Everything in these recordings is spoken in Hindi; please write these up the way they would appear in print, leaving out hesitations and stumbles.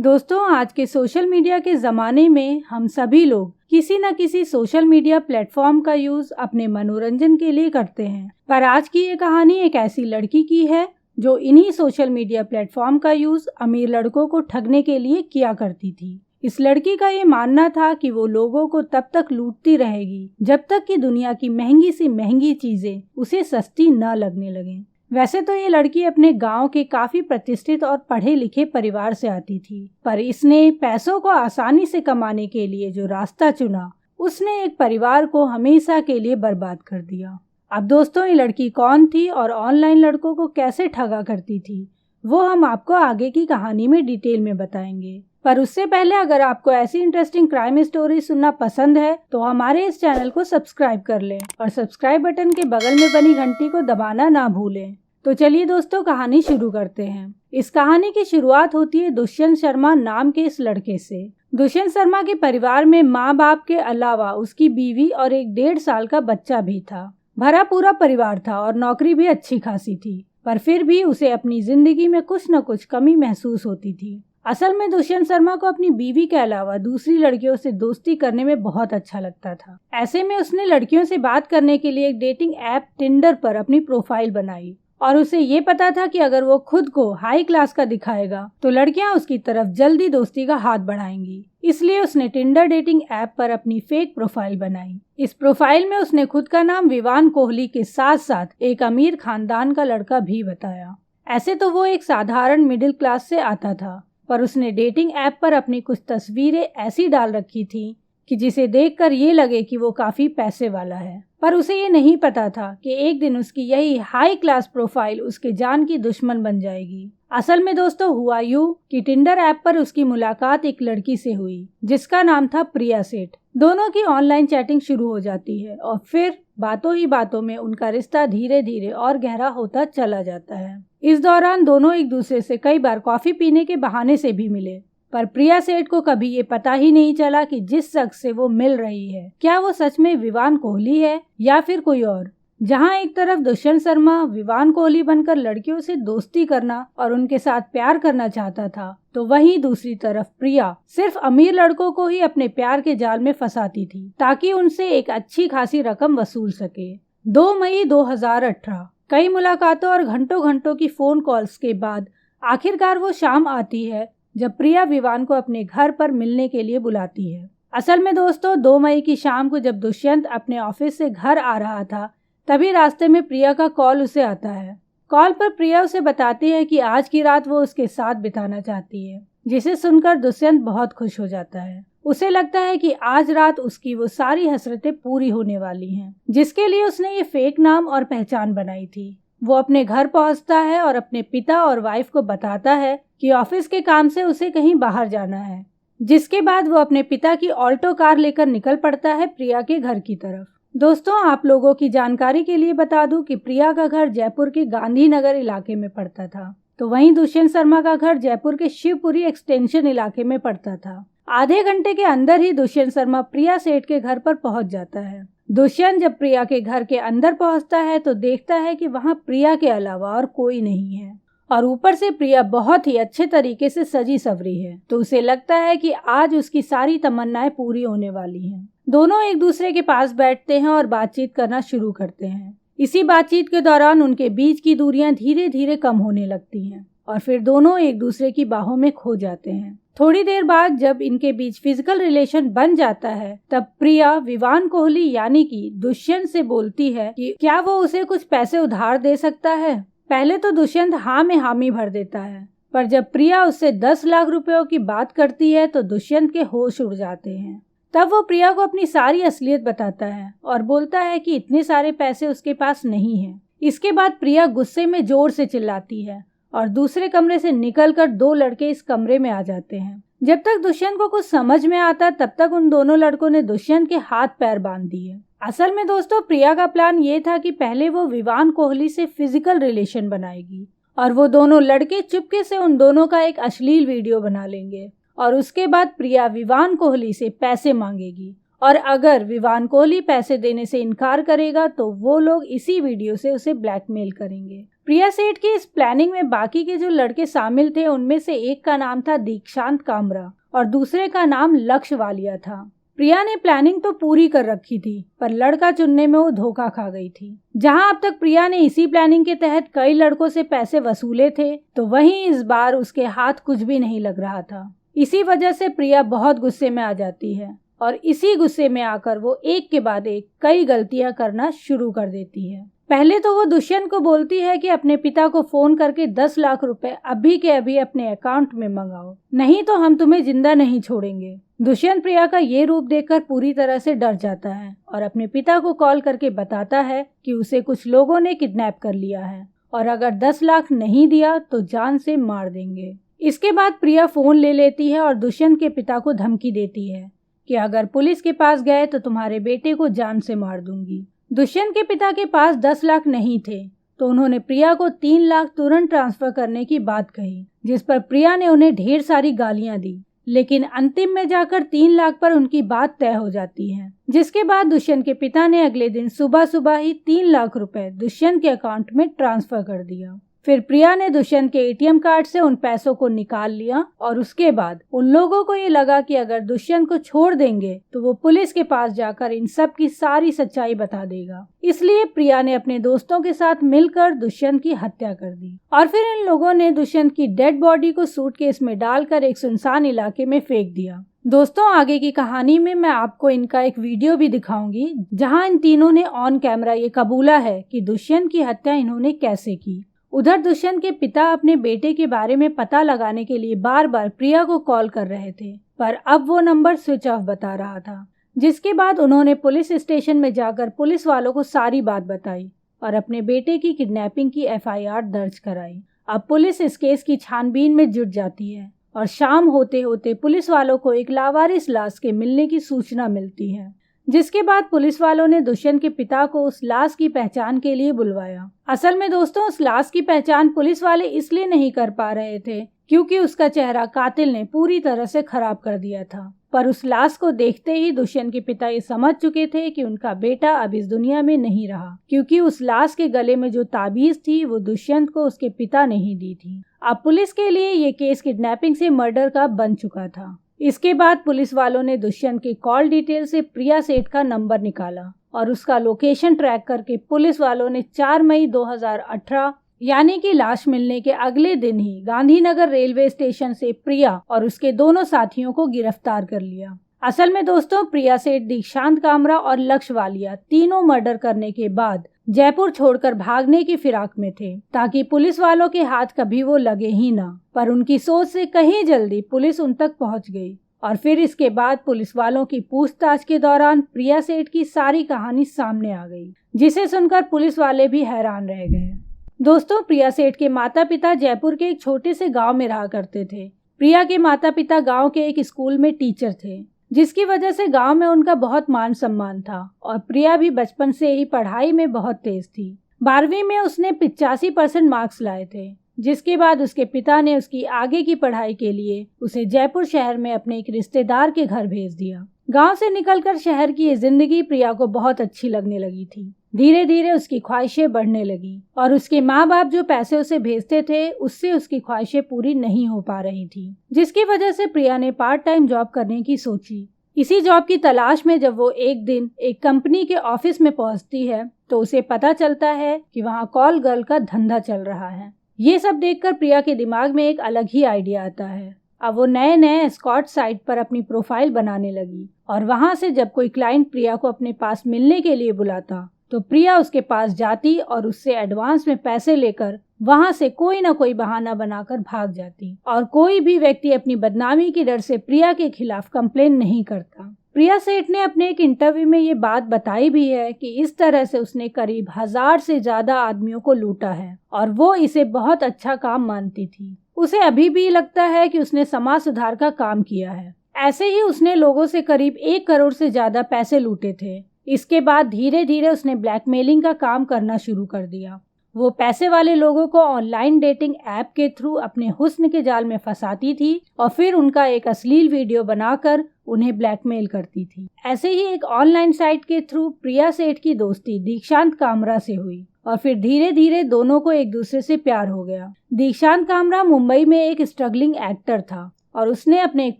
दोस्तों, आज के सोशल मीडिया के ज़माने में हम सभी लोग किसी न किसी सोशल मीडिया प्लेटफॉर्म का यूज़ अपने मनोरंजन के लिए करते हैं। पर आज की ये कहानी एक ऐसी लड़की की है जो इन्हीं सोशल मीडिया प्लेटफॉर्म का यूज़ अमीर लड़कों को ठगने के लिए किया करती थी। इस लड़की का ये मानना था कि वो लोगों को तब तक लूटती रहेगी जब तक कि दुनिया की महंगी से महंगी चीज़ें उसे सस्ती न लगने लगें। वैसे तो ये लड़की अपने गांव के काफी प्रतिष्ठित और पढ़े लिखे परिवार से आती थी, पर इसने पैसों को आसानी से कमाने के लिए जो रास्ता चुना, उसने एक परिवार को हमेशा के लिए बर्बाद कर दिया। अब दोस्तों, ये लड़की कौन थी और ऑनलाइन लड़कों को कैसे ठगा करती थी, वो हम आपको आगे की कहानी में डिटेल में बताएंगे। पर उससे पहले अगर आपको ऐसी इंटरेस्टिंग क्राइम स्टोरी सुनना पसंद है तो हमारे इस चैनल को सब्सक्राइब कर लें और सब्सक्राइब बटन के बगल में बनी घंटी को दबाना ना भूलें। तो चलिए दोस्तों, कहानी शुरू करते हैं। इस कहानी की शुरुआत होती है दुष्यंत शर्मा नाम के इस लड़के से। दुष्यंत शर्मा के परिवार में माँ बाप के अलावा उसकी बीवी और एक 1.5 साल का बच्चा भी था। भरा पूरा परिवार था और नौकरी भी अच्छी खासी थी, पर फिर भी उसे अपनी जिंदगी में कुछ न कुछ कमी महसूस होती थी। असल में दुष्यंत शर्मा को अपनी बीवी के अलावा दूसरी लड़कियों से दोस्ती करने में बहुत अच्छा लगता था। ऐसे में उसने लड़कियों से बात करने के लिए एक डेटिंग ऐप टिंडर पर अपनी प्रोफाइल बनाई और उसे ये पता था कि अगर वो खुद को हाई क्लास का दिखाएगा तो लड़कियां उसकी तरफ जल्दी दोस्ती का हाथ बढ़ाएंगी। इसलिए उसने टिंडर डेटिंग ऐप पर अपनी फेक प्रोफाइल बनाई। इस प्रोफाइल में उसने खुद का नाम विवान कोहली के साथ साथ एक अमीर खानदान का लड़का भी बताया। ऐसे तो वो एक साधारण मिडिल क्लास से आता था, पर उसने डेटिंग ऐप पर अपनी कुछ तस्वीरें ऐसी डाल रखी थी कि जिसे देखकर ये लगे कि वो काफी पैसे वाला है। पर उसे ये नहीं पता था कि एक दिन उसकी यही हाई क्लास प्रोफाइल उसके जान की दुश्मन बन जाएगी। असल में दोस्तों, हुआ यूं कि टिंडर ऐप पर उसकी मुलाकात एक लड़की से हुई जिसका नाम था प्रिया सेठ। दोनों की ऑनलाइन चैटिंग शुरू हो जाती है और फिर बातों ही बातों में उनका रिश्ता धीरे धीरे और गहरा होता चला जाता है। इस दौरान दोनों एक दूसरे से कई बार कॉफी पीने के बहाने से भी मिले, पर प्रिया सेठ को कभी ये पता ही नहीं चला कि जिस शख्स से वो मिल रही है क्या वो सच में विवान कोहली है या फिर कोई और। जहां एक तरफ दुष्यंत शर्मा विवान कोहली बनकर लड़कियों से दोस्ती करना और उनके साथ प्यार करना चाहता था, तो वहीं दूसरी तरफ प्रिया सिर्फ अमीर लड़कों को ही अपने प्यार के जाल में फंसाती थी ताकि उनसे एक अच्छी खासी रकम वसूल सके। 2 मई 2018 कई मुलाकातों और घंटों घंटों की फोन कॉल्स के बाद आखिरकार वो शाम आती है जब प्रिया विवान को अपने घर पर मिलने के लिए बुलाती है। असल में दोस्तों, 2 मई की शाम को जब दुष्यंत अपने ऑफिस से घर आ रहा था, तभी रास्ते में प्रिया का कॉल उसे आता है। कॉल पर प्रिया उसे बताती है कि आज की रात वो उसके साथ बिताना चाहती है, जिसे सुनकर दुष्यंत बहुत खुश हो जाता है। उसे लगता है कि आज रात उसकी वो सारी हसरतें पूरी होने वाली हैं, जिसके लिए उसने ये फेक नाम और पहचान बनाई थी। वो अपने घर पहुंचता है और अपने पिता और वाइफ को बताता है कि ऑफिस के काम से उसे कहीं बाहर जाना है, जिसके बाद वो अपने पिता की ऑल्टो कार लेकर निकल पड़ता है प्रिया के घर की तरफ। दोस्तों, आप लोगों की जानकारी के लिए बता दूं कि प्रिया का घर जयपुर के गांधीनगर इलाके में पड़ता था, तो वहीं दुष्यंत शर्मा का घर जयपुर के शिवपुरी एक्सटेंशन इलाके में पड़ता था। आधे घंटे के अंदर ही दुष्यंत शर्मा प्रिया सेठ के घर पर पहुंच जाता है। दुष्यंत जब प्रिया के घर के अंदर पहुंचता है तो देखता है कि वहां प्रिया के अलावा और कोई नहीं है और ऊपर से प्रिया बहुत ही अच्छे तरीके से सजी सवरी है, तो उसे लगता है कि आज उसकी सारी तमन्नाएं पूरी होने वाली हैं। दोनों एक दूसरे के पास बैठते हैं और बातचीत करना शुरू करते हैं। इसी बातचीत के दौरान उनके बीच की दूरियां धीरे धीरे कम होने लगती हैं और फिर दोनों एक दूसरे की बाहों में खो जाते हैं। थोड़ी देर बाद जब इनके बीच फिजिकल रिलेशन बन जाता है, तब प्रिया विवान कोहली यानी कि दुष्यंत से बोलती है कि क्या वो उसे कुछ पैसे उधार दे सकता है। पहले तो दुष्यंत हाँ में हामी भर देता है, पर जब प्रिया उससे 10 लाख रुपयों की बात करती है तो दुष्यंत के होश उड़ जाते हैं। तब वो प्रिया को अपनी सारी असलियत बताता है और बोलता है कि इतने सारे पैसे उसके पास नहीं है। इसके बाद प्रिया गुस्से में जोर से चिल्लाती है और दूसरे कमरे से निकलकर 2 लड़के इस कमरे में आ जाते हैं। जब तक दुष्यंत को कुछ समझ में आता तब तक उन दोनों लड़कों ने दुष्यंत के हाथ पैर बांध दिए। असल में दोस्तों, प्रिया का प्लान ये था कि पहले वो विवान कोहली से फिजिकल रिलेशन बनाएगी और वो दोनों लड़के चुपके से उन दोनों का एक अश्लील वीडियो बना लेंगे और उसके बाद प्रिया विवान कोहली से पैसे मांगेगी और अगर विवान कोहली पैसे देने से इनकार करेगा तो वो लोग इसी वीडियो से उसे ब्लैकमेल करेंगे। प्रिया सेठ की इस प्लानिंग में बाकी के जो लड़के शामिल थे उनमें से एक का नाम था दीक्षांत कामरा और दूसरे का नाम लक्ष्य वालिया था। प्रिया ने प्लानिंग तो पूरी कर रखी थी, पर लड़का चुनने में वो धोखा खा गई थी। जहां अब तक प्रिया ने इसी प्लानिंग के तहत कई लड़कों से पैसे वसूले थे, तो वहीं इस बार उसके हाथ कुछ भी नहीं लग रहा था। इसी वजह से प्रिया बहुत गुस्से में आ जाती है और इसी गुस्से में आकर वो एक के बाद एक कई गलतियां करना शुरू कर देती है। पहले तो वो दुष्यंत को बोलती है कि अपने पिता को फोन करके 10 लाख रुपए अभी के अभी अपने अकाउंट में मंगाओ, नहीं तो हम तुम्हें जिंदा नहीं छोड़ेंगे। दुष्यंत प्रिया का ये रूप देखकर पूरी तरह से डर जाता है और अपने पिता को कॉल करके बताता है कि उसे कुछ लोगों ने किडनैप कर लिया है और अगर 10 लाख नहीं दिया तो जान से मार देंगे। इसके बाद प्रिया फोन ले लेती है और दुष्यंत के पिता को धमकी देती है कि अगर पुलिस के पास गए तो तुम्हारे बेटे को जान से मार दूंगी। दुष्यंत के पिता के पास 10 लाख नहीं थे, तो उन्होंने प्रिया को 3 लाख तुरंत ट्रांसफर करने की बात कही, जिस पर प्रिया ने उन्हें ढेर सारी गालियां दी, लेकिन अंतिम में जाकर 3 लाख पर उनकी बात तय हो जाती है। जिसके बाद दुष्यंत के पिता ने अगले दिन सुबह सुबह ही 3 लाख रुपए दुष्यंत के अकाउंट में ट्रांसफर कर दिया। फिर प्रिया ने दुष्यंत के एटीएम कार्ड से उन पैसों को निकाल लिया और उसके बाद उन लोगों को ये लगा कि अगर दुष्यंत को छोड़ देंगे तो वो पुलिस के पास जाकर इन सब की सारी सच्चाई बता देगा। इसलिए प्रिया ने अपने दोस्तों के साथ मिलकर दुष्यंत की हत्या कर दी और फिर इन लोगों ने दुष्यंत की डेड बॉडी को सूटकेस में डालकर एक सुनसान इलाके में फेंक दिया। दोस्तों, आगे की कहानी में मैं आपको इनका एक वीडियो भी दिखाऊंगी जहाँ इन तीनों ने ऑन कैमरा ये कबूला है कि दुष्यंत की हत्या इन्होंने कैसे की। उधर दुष्यंत के पिता अपने बेटे के बारे में पता लगाने के लिए बार बार प्रिया को कॉल कर रहे थे, पर अब वो नंबर स्विच ऑफ बता रहा था। जिसके बाद उन्होंने पुलिस स्टेशन में जाकर पुलिस वालों को सारी बात बताई और अपने बेटे की किडनैपिंग की एफआईआर दर्ज कराई। अब पुलिस इस केस की छानबीन में जुट जाती है और शाम होते होते पुलिस वालों को एक लावारिस लाश के मिलने की सूचना मिलती है। जिसके बाद पुलिस वालों ने दुष्यंत के पिता को उस लाश की पहचान के लिए बुलवाया। असल में दोस्तों, उस लाश की पहचान पुलिस वाले इसलिए नहीं कर पा रहे थे क्योंकि उसका चेहरा कातिल ने पूरी तरह से खराब कर दिया था। पर उस लाश को देखते ही दुष्यंत के पिता ये समझ चुके थे कि उनका बेटा अब इस दुनिया में नहीं रहा, क्योंकि उस लाश के गले में जो ताबीज थी वो दुष्यंत को उसके पिता ने ही दी थी। अब पुलिस के लिए ये केस किडनैपिंग से मर्डर का बन चुका था। इसके बाद पुलिस वालों ने दुष्यंत के कॉल डिटेल से प्रिया सेठ का नंबर निकाला और उसका लोकेशन ट्रैक करके पुलिस वालों ने 4 मई 2018 यानी कि लाश मिलने के अगले दिन ही गांधीनगर रेलवे स्टेशन से प्रिया और उसके दोनों साथियों को गिरफ्तार कर लिया। असल में दोस्तों, प्रिया सेठ, दीक्षांत कामरा और लक्ष्य वालिया तीनों मर्डर करने के बाद जयपुर छोड़कर भागने की फिराक में थे ताकि पुलिस वालों के हाथ कभी वो लगे ही ना। पर उनकी सोच से कहीं जल्दी पुलिस उन तक पहुंच गई और फिर इसके बाद पुलिस वालों की पूछताछ के दौरान प्रिया सेठ की सारी कहानी सामने आ गई, जिसे सुनकर पुलिस वाले भी हैरान रह गए। दोस्तों, प्रिया सेठ के माता पिता जयपुर के एक छोटे से गाँव में रहा करते थे। प्रिया के माता पिता गाँव के एक स्कूल में टीचर थे, जिसकी वजह से गांव में उनका बहुत मान सम्मान था और प्रिया भी बचपन से ही पढ़ाई में बहुत तेज थी। 12वीं में उसने 85% मार्क्स लाए थे, जिसके बाद उसके पिता ने उसकी आगे की पढ़ाई के लिए उसे जयपुर शहर में अपने एक रिश्तेदार के घर भेज दिया। गांव से निकलकर शहर की ये जिंदगी प्रिया को बहुत अच्छी लगने लगी थी। धीरे धीरे उसकी ख्वाहिशें बढ़ने लगी और उसके माँ बाप जो पैसे उसे भेजते थे उससे उसकी ख्वाहिशें पूरी नहीं हो पा रही थी, जिसकी वजह से प्रिया ने पार्ट टाइम जॉब करने की सोची। इसी जॉब की तलाश में जब वो एक दिन एक कंपनी के ऑफिस में पहुंचती है तो उसे पता चलता है कि वहाँ कॉल गर्ल का धंधा चल रहा है। ये सब देखकर प्रिया के दिमाग में एक अलग ही आइडिया आता है। अब वो नए नए एस्कॉर्ट साइट पर अपनी प्रोफाइल बनाने लगी और वहाँ से जब कोई क्लाइंट प्रिया को अपने पास मिलने के लिए बुलाता तो प्रिया उसके पास जाती और उससे एडवांस में पैसे लेकर वहां से कोई ना कोई बहाना बनाकर भाग जाती और कोई भी व्यक्ति अपनी बदनामी की डर से प्रिया के खिलाफ कंप्लेन नहीं करता। प्रिया सेठ ने अपने एक इंटरव्यू में ये बात बताई भी है कि इस तरह से उसने करीब 1000 से ज्यादा आदमियों को लूटा है और वो इसे बहुत अच्छा काम मानती थी। उसे अभी भी लगता है कि उसने समाज सुधार का काम किया है। ऐसे ही उसने लोगों से करीब 1 करोड़ से ज्यादा पैसे लूटे थे। इसके बाद धीरे धीरे उसने ब्लैकमेलिंग का काम करना शुरू कर दिया। वो पैसे वाले लोगों को ऑनलाइन डेटिंग ऐप के थ्रू अपने हुस्न के जाल में फंसाती थी और फिर उनका एक अश्लील वीडियो बनाकर उन्हें ब्लैकमेल करती थी। ऐसे ही एक ऑनलाइन साइट के थ्रू प्रिया सेठ की दोस्ती दीक्षांत कामरा से हुई और फिर धीरे धीरे दोनों को एक दूसरे से प्यार हो गया। दीक्षांत कामरा मुंबई में एक स्ट्रगलिंग एक्टर था और उसने अपने एक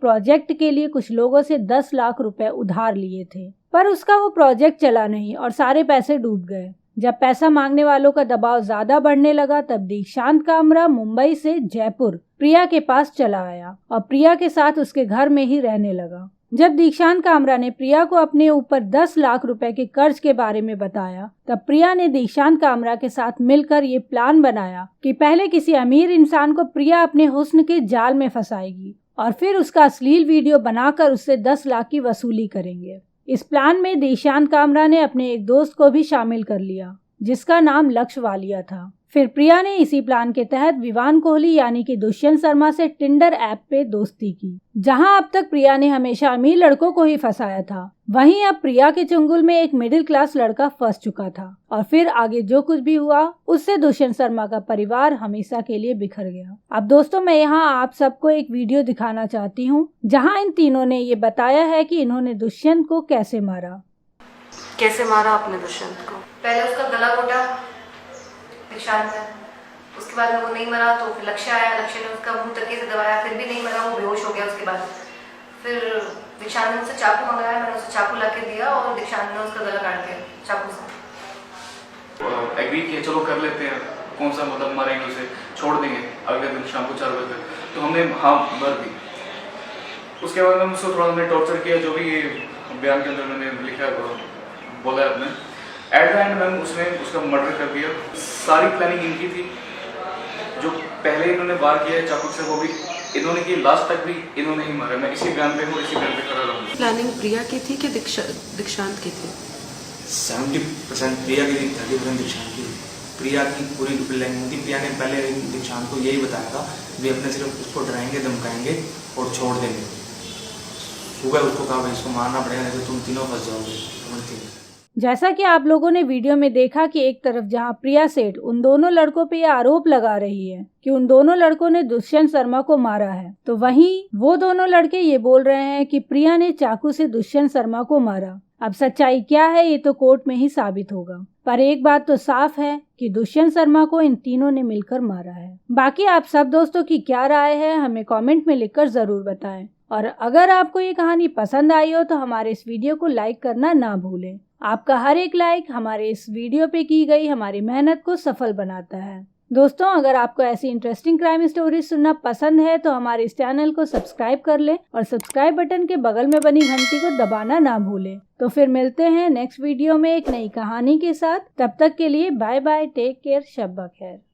प्रोजेक्ट के लिए कुछ लोगों से 10 लाख रुपए उधार लिए थे, पर उसका वो प्रोजेक्ट चला नहीं और सारे पैसे डूब गए। जब पैसा मांगने वालों का दबाव ज्यादा बढ़ने लगा तब दीक्षांत कामरा मुंबई से जयपुर प्रिया के पास चला आया और प्रिया के साथ उसके घर में ही रहने लगा। जब दीक्षांत कामरा ने प्रिया को अपने ऊपर 10 लाख रुपए के कर्ज के बारे में बताया तब प्रिया ने दीक्षांत कामरा के साथ मिलकर ये प्लान बनाया कि पहले किसी अमीर इंसान को प्रिया अपने हुस्न के जाल में फंसाएगी और फिर उसका अश्लील वीडियो बनाकर उससे 10 लाख की वसूली करेंगे। इस प्लान में दीक्षांत कामरा ने अपने एक दोस्त को भी शामिल कर लिया जिसका नाम लक्ष्य वालिया था। फिर प्रिया ने इसी प्लान के तहत विवान कोहली यानी कि दुष्यंत शर्मा से टिंडर ऐप पे दोस्ती की। जहां अब तक प्रिया ने हमेशा अमीर लड़कों को ही फंसाया था, वहीं अब प्रिया के चुंगल में एक मिडिल क्लास लड़का फंस चुका था और फिर आगे जो कुछ भी हुआ उससे दुष्यंत शर्मा का परिवार हमेशा के लिए बिखर गया। अब दोस्तों मैं यहाँ आप सबको एक वीडियो दिखाना चाहती हूँ जहाँ इन तीनों ने ये बताया है कि इन्होंने दुष्यंत को कैसे मारा। कैसे मारा आपने दुष्यंत को? पहले उसका गला घोटा दीक्षांत ने, उसके बाद वो नहीं मरा तो फिर लक्ष्य आया, लक्ष्य ने उसका मुंह तकिए से दबाया, फिर भी नहीं मरा, वो बेहोश हो गया। उसके बाद फिर दीक्षांत ने मुझसे चाकू मंगाया, मैंने उसे चाकू ला के दिया और दीक्षांत ने उसका गला काट दिया चाकू से। एग्री किया चलो कर लेते हैं, कौन सा मतलब मारेंगे उसे, छोड़ देंगे अगले दिन शाम को 4 बजे तक। तो हमने हाँ भर दी। उसके बाद मैंने उसको थोड़ा टॉर्चर किया, जो भी बयान के अंदर मैंने लिखा बोला है अपने। एट द एंड मैम उसने उसका मर्डर कर दिया। सारी प्लानिंग इनकी थी, जो पहले इन्होंने वार किया है चाकू से वो भी इन्होंने की, लास्ट तक भी इन्होंने ही मारा। मैं इसी बयान पे हूँ, इसी बयान पे खड़ा रहूँगा। प्लानिंग प्रिया की थी कि दीक्षांत की थी? 70% प्रिया की थी, 30% दीक्षांत की। प्रिया की पूरी प्लानिंग थी। प्रिया ने पहले दीक्षांत को यही बताया था वे अपने सिर्फ उसको डराएंगे, धमकाएंगे और छोड़ देंगे। सुबह उसको कहा भाई इसको मारना पड़ेगा नहीं तो तुम तीनों फंस जाओगे। जैसा कि आप लोगों ने वीडियो में देखा कि एक तरफ जहां प्रिया सेठ उन दोनों लड़कों पे यह आरोप लगा रही है कि उन दोनों लड़कों ने दुष्यंत शर्मा को मारा है, तो वहीं वो दोनों लड़के ये बोल रहे हैं कि प्रिया ने चाकू से दुष्यंत शर्मा को मारा। अब सच्चाई क्या है ये तो कोर्ट में ही साबित होगा, पर एक बात तो साफ है कि दुष्यंत शर्मा को इन तीनों ने मिलकर मारा है। बाकी आप सब दोस्तों की क्या राय है हमें कमेंट में लिखकर जरूर बताएं। और अगर आपको ये कहानी पसंद आई हो तो हमारे इस वीडियो को लाइक करना ना भूलें। आपका हर एक लाइक हमारे इस वीडियो पे की गई हमारी मेहनत को सफल बनाता है। दोस्तों अगर आपको ऐसी इंटरेस्टिंग क्राइम स्टोरीज सुनना पसंद है तो हमारे इस चैनल को सब्सक्राइब कर लें और सब्सक्राइब बटन के बगल में बनी घंटी को दबाना ना भूलें। तो फिर मिलते हैं नेक्स्ट वीडियो में एक नई कहानी के साथ। तब तक के लिए बाय बाय, टेक केयर, शब ब खैर।